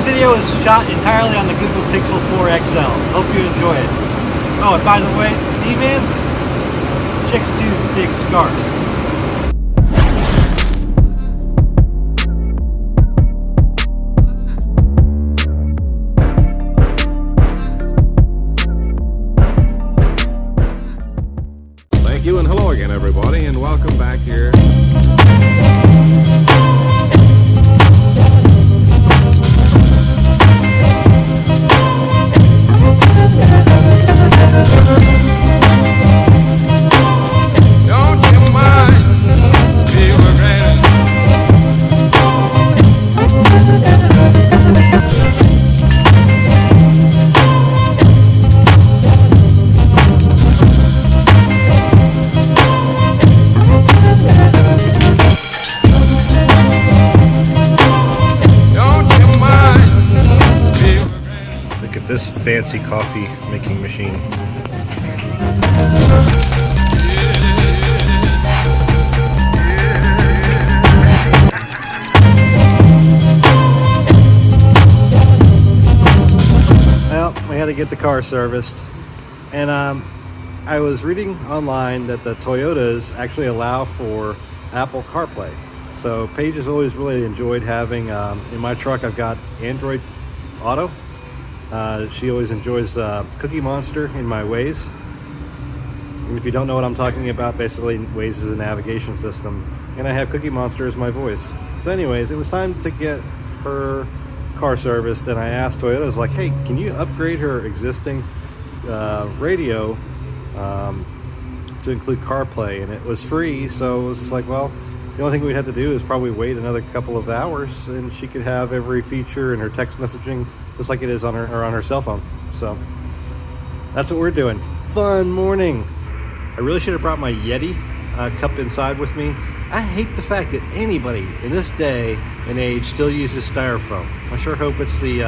Today's video is shot entirely on the Google Pixel 4 XL. Hope you enjoy it. Oh, and by the way, D-Man, chicks do dig scars. Thank you, and hello again, everybody, and welcome back here. This fancy coffee making machine. Well, we had to get the car serviced, and I was reading online that the Toyotas actually allow for Apple CarPlay. So Paige has always really enjoyed having, in my truck I've got Android Auto. She always enjoys Cookie Monster in my Waze. And if you don't know what I'm talking about, basically Waze is a navigation system, and I have Cookie Monster as my voice. So anyways, it was time to get her car serviced, and I asked Toyota, I was like, hey, can you upgrade her existing radio to include CarPlay? And it was free, so it was just like, well, the only thing we'd have to do is probably wait another couple of hours, and she could have every feature in her text messaging just like it is on her cell phone. So that's what we're doing. Fun morning. I really should have brought my Yeti cup inside with me. I hate the fact that anybody in this day and age still uses styrofoam. I sure hope it's the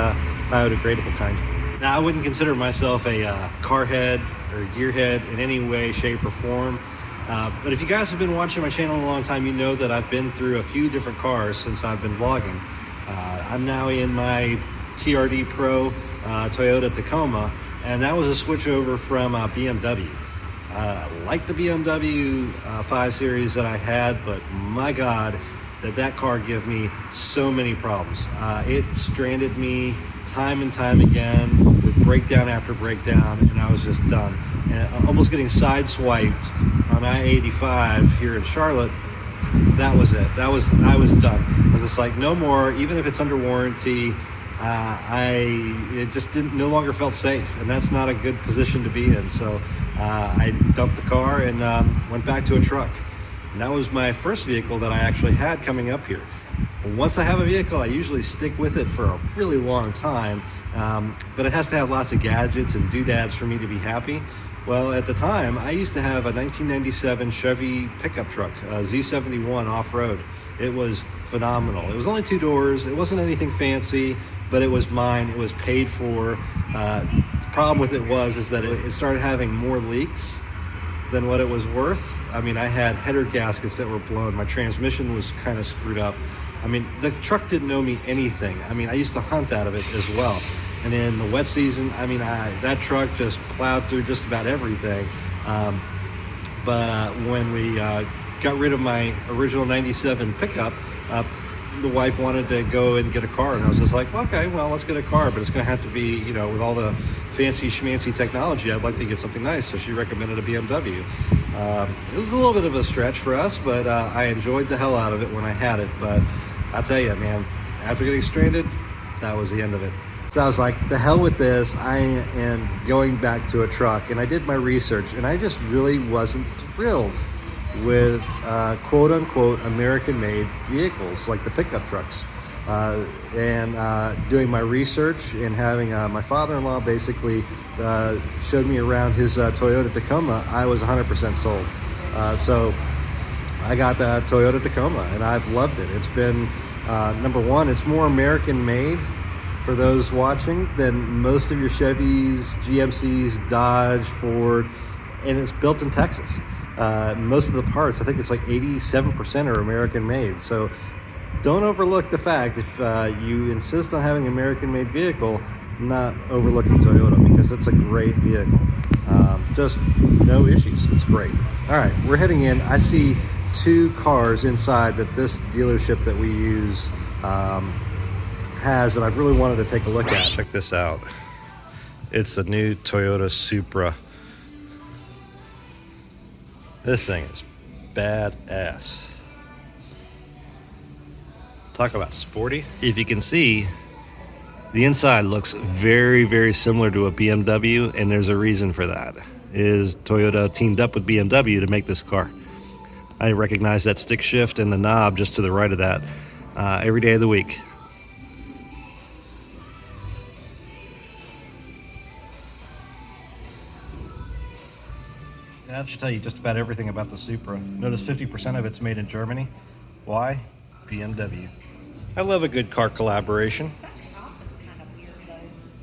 biodegradable kind. Now, I wouldn't consider myself a car head or a gearhead in any way, shape, or form. But if you guys have been watching my channel a long time, you know that I've been through a few different cars since I've been vlogging. I'm now in my TRD Pro Toyota Tacoma, and that was a switch over from BMW. Like the BMW 5 Series that I had, but my God, that car gave me so many problems. It stranded me time and time again with breakdown after breakdown, and I was just done. And almost getting sideswiped on I-85 here in Charlotte. That was it. I was done. I was just like, no more, even if it's under warranty. It just no longer felt safe, and that's not a good position to be in. So I dumped the car and went back to a truck. And that was my first vehicle that I actually had coming up here. Once I have a vehicle, I usually stick with it for a really long time, but it has to have lots of gadgets and doodads for me to be happy. Well, at the time, I used to have a 1997 Chevy pickup truck, Z71 off-road. It was phenomenal. It was only 2 doors. It wasn't anything fancy, but it was mine. It was paid for. The problem with it is that it started having more leaks than what it was worth. I mean, I had header gaskets that were blown. My transmission was kind of screwed up. I mean, the truck didn't owe me anything. I mean, I used to hunt out of it as well. And in the wet season, I mean, that truck just plowed through just about everything. But when we got rid of my original 97 pickup, the wife wanted to go and get a car, and I was just like, okay, well, let's get a car, but it's going to have to be, you know, with all the fancy schmancy technology, I'd like to get something nice. So she recommended a BMW. It was a little bit of a stretch for us, but I enjoyed the hell out of it when I had it. But I'll tell you, man, after getting stranded, that was the end of it. So I was like, the hell with this, I am going back to a truck. And I did my research, and I just really wasn't thrilled with quote-unquote American-made vehicles like the pickup trucks. Doing my research and having my father-in-law basically showed me around his Toyota Tacoma, I was 100% sold. So I got the Toyota Tacoma, and I've loved it. It's been, number one, it's more American-made for those watching than most of your Chevys, GMCs, Dodge, Ford, and it's built in Texas. Most of the parts, I think it's like 87% are American made. So don't overlook the fact, if you insist on having an American-made vehicle, not overlooking Toyota, because it's a great vehicle. Just no issues. It's great. All right, we're heading in. I see 2 cars inside that this dealership that we use has that I've really wanted to take a look at. Check this out. It's the new Toyota Supra. This thing is badass. Talk about sporty. If you can see, the inside looks very, very similar to a BMW, and there's a reason for that. Is Toyota teamed up with BMW to make this car. I recognize that stick shift and the knob just to the right of that every day of the week. That should tell you just about everything about the Supra. Notice 50% of it's made in Germany. Why? BMW. I love a good car collaboration.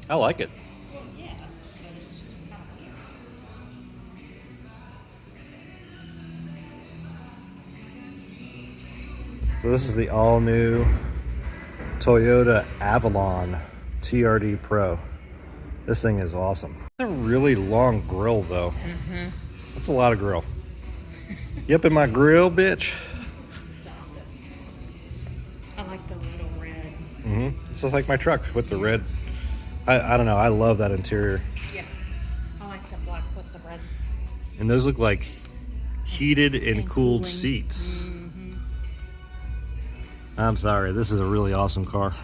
I like it. So this is the all-new Toyota Avalon TRD Pro. This thing is awesome. It's a really long grill though. That's a lot of grill. You up in my grill, bitch? I like the little red. This is like my truck with the red. I don't know. I love that interior. Yeah. I like the black with the red. And those look like heated and cooled cooling. seats. I'm sorry. This is a really awesome car.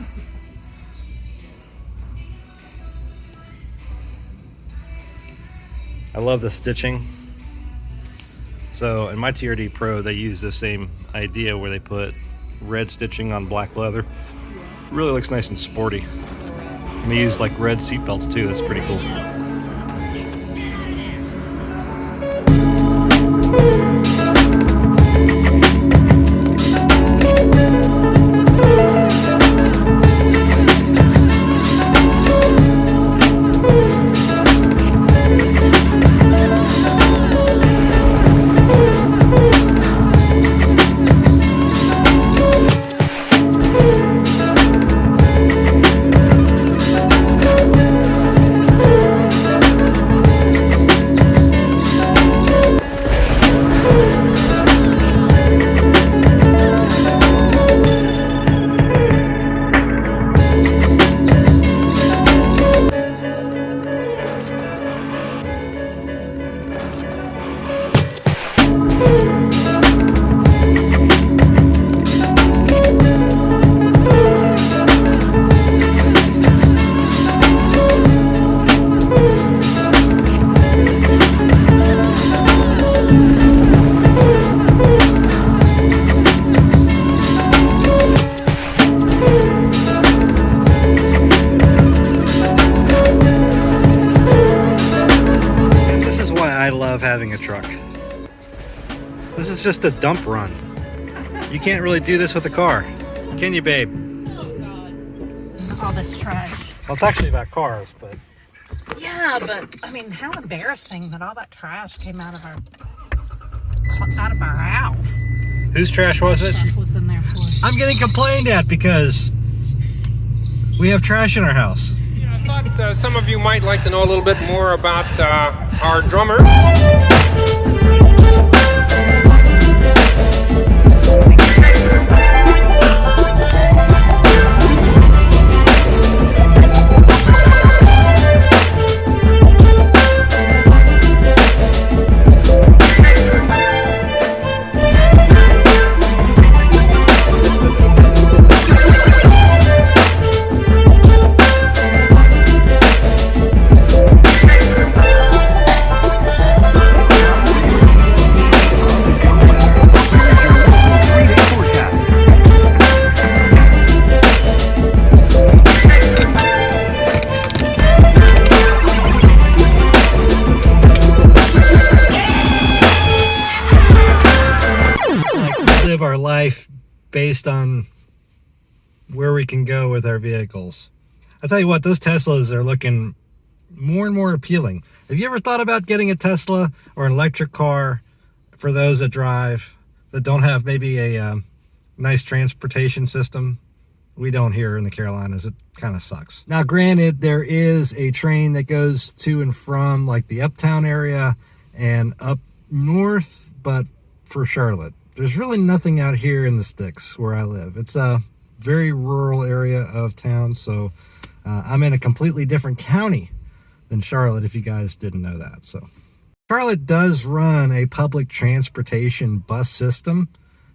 I love the stitching. So in my TRD Pro, they use the same idea where they put red stitching on black leather. Really looks nice and sporty. And they use like red seat belts too. That's pretty cool. Having a truck. This is just a dump run. You can't really do this with a car, can you, babe? Oh God. All this trash. Well, it's actually about cars, but Yeah, but I mean, how embarrassing that all that trash came out of our house. whose trash was it? Stuff was in there for us. I'm getting complained at because we have trash in our house. Yeah, I thought some of you might like to know a little bit more about our drummer. Live our life based on where we can go with our vehicles. I'll tell you what, those Teslas are looking more and more appealing. Have you ever thought about getting a Tesla or an electric car for those that drive, that don't have maybe a nice transportation system. We don't here in the Carolinas. It kind of sucks. Now, granted, there is a train that goes to and from like the Uptown area and up north, but for Charlotte, there's really nothing out here in the sticks where I live. It's a very rural area of town, so I'm in a completely different county than Charlotte, if you guys didn't know that. So Charlotte does run a public transportation bus system,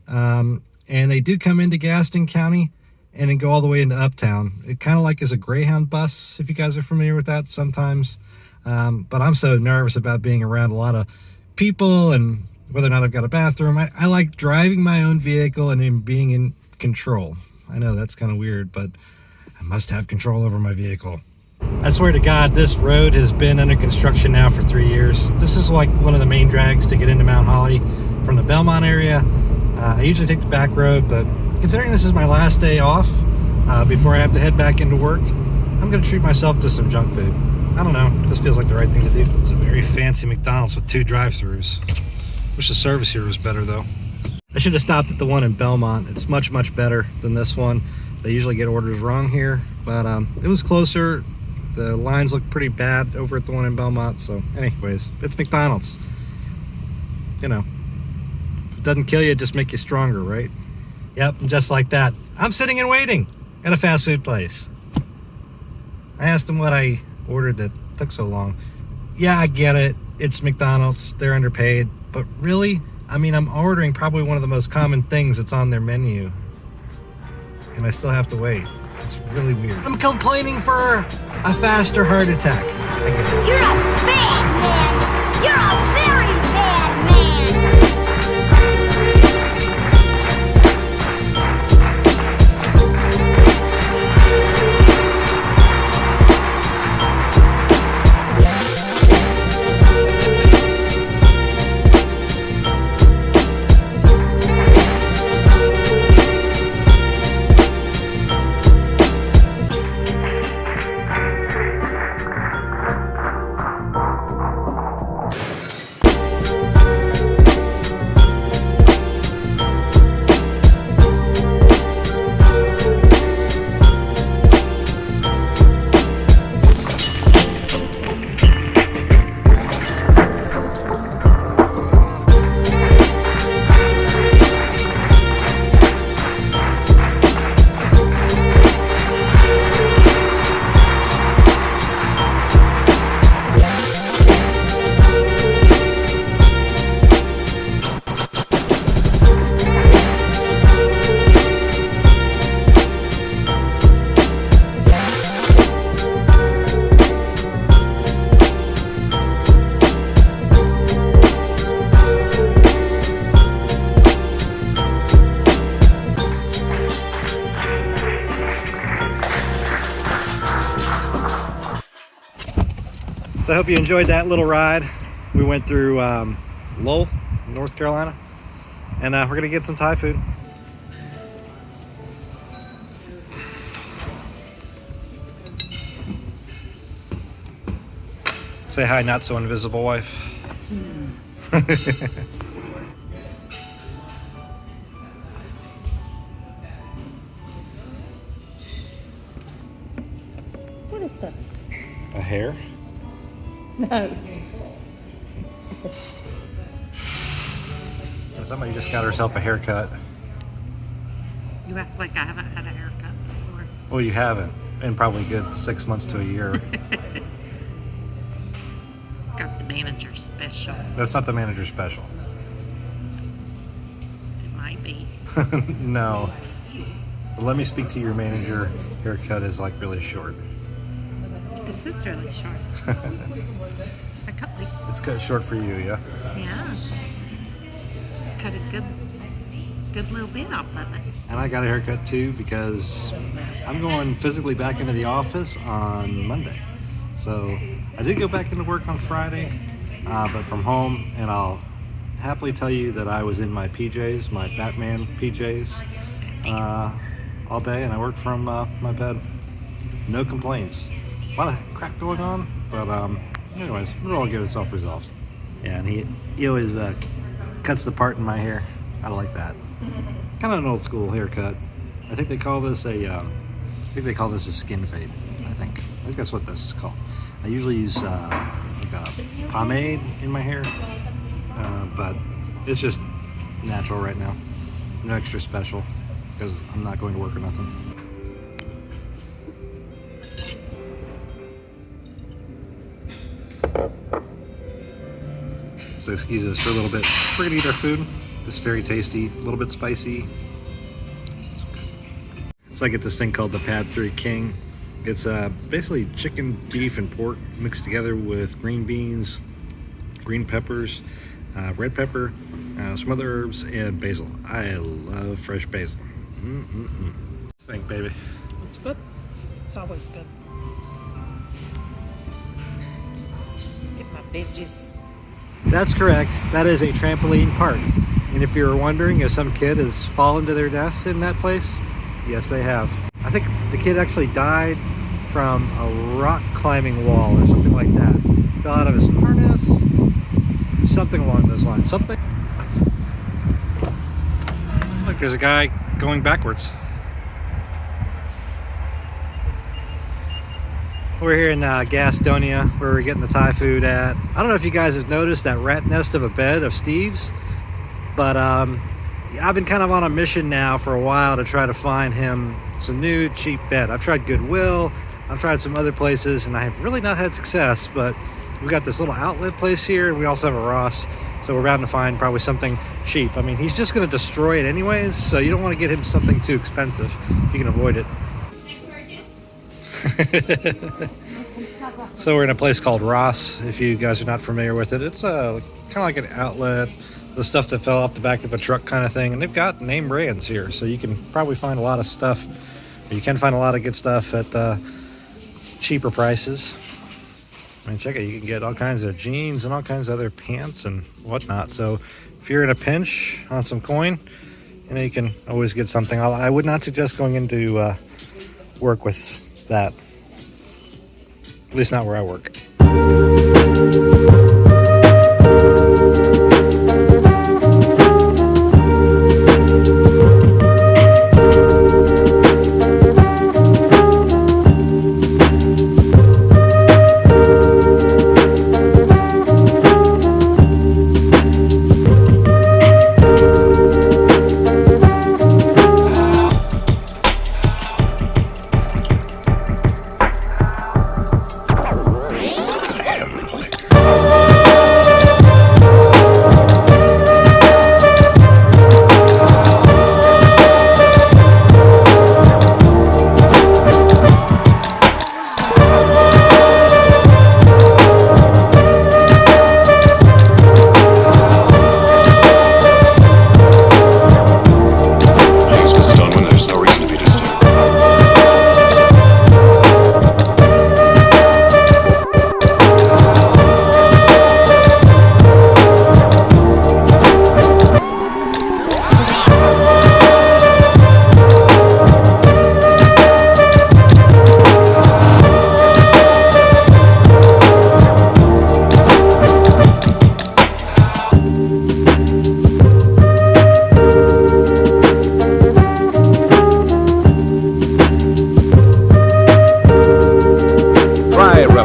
and they do come into Gaston County and then go all the way into Uptown. It kind of like is a Greyhound bus, if you guys are familiar with that sometimes. But I'm so nervous about being around a lot of people and whether or not I've got a bathroom. I like driving my own vehicle and then being in control. I know that's kind of weird, but I must have control over my vehicle. I swear to God, this road has been under construction now for 3 years. This is like one of the main drags to get into Mount Holly from the Belmont area. I usually take the back road, but considering this is my last day off before I have to head back into work, I'm going to treat myself to some junk food. I don't know, it just feels like the right thing to do. It's a very fancy McDonald's with 2 drive-thrus. Wish the service here was better though. I should have stopped at the one in Belmont. It's much, much better than this one. They usually get orders wrong here, but it was closer. The lines look pretty bad over at the one in Belmont, so anyways, it's McDonald's. You know, if it doesn't kill you, it just make you stronger, right? Yep, and just like that, I'm sitting and waiting at a fast food place. I asked them what I ordered that took so long. Yeah, I get it. It's McDonald's. They're underpaid. But really, I mean, I'm ordering probably one of the most common things that's on their menu. And I still have to wait. It's really weird. I'm complaining for a faster heart attack. I get it. You're a bad man. You're a very bad man. So I hope you enjoyed that little ride. We went through Lowell, North Carolina, and we're gonna get some Thai food. Say hi, not so invisible wife. What is this? A hair? No. Somebody just got herself a haircut. You act like I haven't had a haircut before. Well, you haven't, in probably a good 6 months to a year. Got the manager special. That's not the manager special. It might be. No. But let me speak to your manager. Haircut is like really short. This is really short. I cut like, It's cut short for you, yeah? yeah. Cut a good little bit off of it. And I got a haircut too because I'm going physically back into the office on Monday. So I did go back into work on Friday, but from home, and I'll happily tell you that I was in my PJs, my Batman PJs, all day, and I worked from my bed. No complaints. A lot of crap going on, but anyways, it'll all get itself resolved. Yeah, and he always cuts the part in my hair. I like that. Kind of an old school haircut. I think they call this a skin fade. I think that's what this is called. I usually use like a pomade in my hair, but it's just natural right now. No extra special because I'm not going to work or nothing. So excuse us for a little bit. We're gonna eat our food. It's very tasty, a little bit spicy. So I get this thing called the Pad 3 King. It's basically chicken, beef, and pork mixed together with green beans, green peppers, red pepper, some other herbs, and basil. I love fresh basil. Think, baby. It's good. It's always good. Get my veggies. That's correct. That is a trampoline park. And if you're wondering if some kid has fallen to their death in that place, yes, they have. I think the kid actually died from a rock climbing wall or something like that. Fell out of his harness. Something along those lines. Something. Look, there's a guy going backwards. We're here in Gastonia, where we're getting the Thai food at. I don't know if you guys have noticed that rat nest of a bed of Steve's, but I've been kind of on a mission now for a while to try to find him some new cheap bed. I've tried Goodwill, I've tried some other places, and I have really not had success, but we got this little outlet place here, and we also have a Ross, so we're bound to find probably something cheap. I mean, he's just going to destroy it anyways, so you don't want to get him something too expensive. You can avoid it. So we're in a place called Ross, if you guys are not familiar with it. It's kind of like an outlet, the stuff that fell off the back of a truck kind of thing, and they've got name brands here, so you can probably find a lot of stuff. You can find a lot of good stuff at cheaper prices. I mean, check it, you can get all kinds of jeans and all kinds of other pants and whatnot. So if you're in a pinch on some coin, you know, you can always get something. I would not suggest going into work with that. At least not where I work.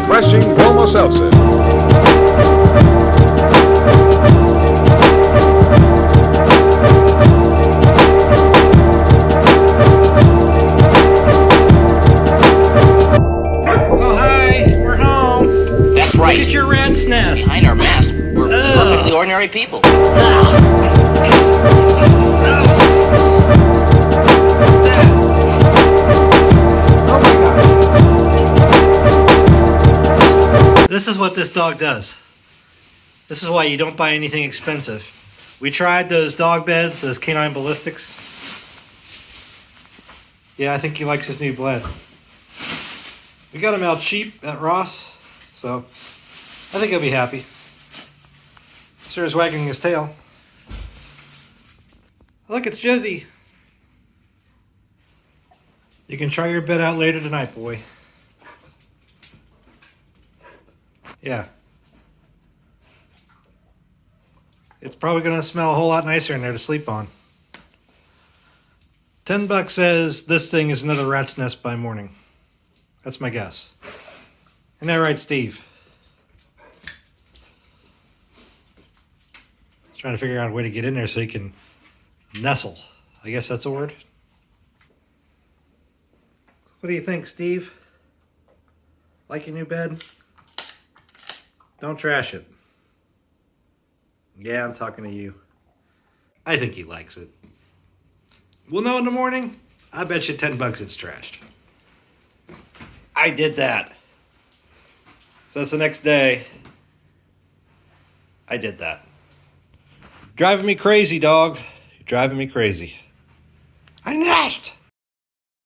refreshing Bromo Seltzer. Oh, hi, we're home. That's right. Look at your rat's nest. Behind our mask, we're perfectly ordinary people. This is what this dog does. This is why you don't buy anything expensive. We tried those dog beds, those canine ballistics. Yeah, I think he likes his new bed. We got him out cheap at Ross, so I think he'll be happy. Sir's wagging his tail. Look, it's Jizzy. You can try your bed out later tonight, boy. Yeah. It's probably going to smell a whole lot nicer in there to sleep on. $10 says this thing is another rat's nest by morning. That's my guess. Isn't that right, Steve? Trying to figure out a way to get in there so he can nestle. I guess that's a word. What do you think, Steve? Like your new bed? Don't trash it. Yeah, I'm talking to you. I think he likes it. We'll know in the morning. I bet you $10 it's trashed. I did that. So that's the next day. I did that. Driving me crazy, dog. You're driving me crazy. I nest!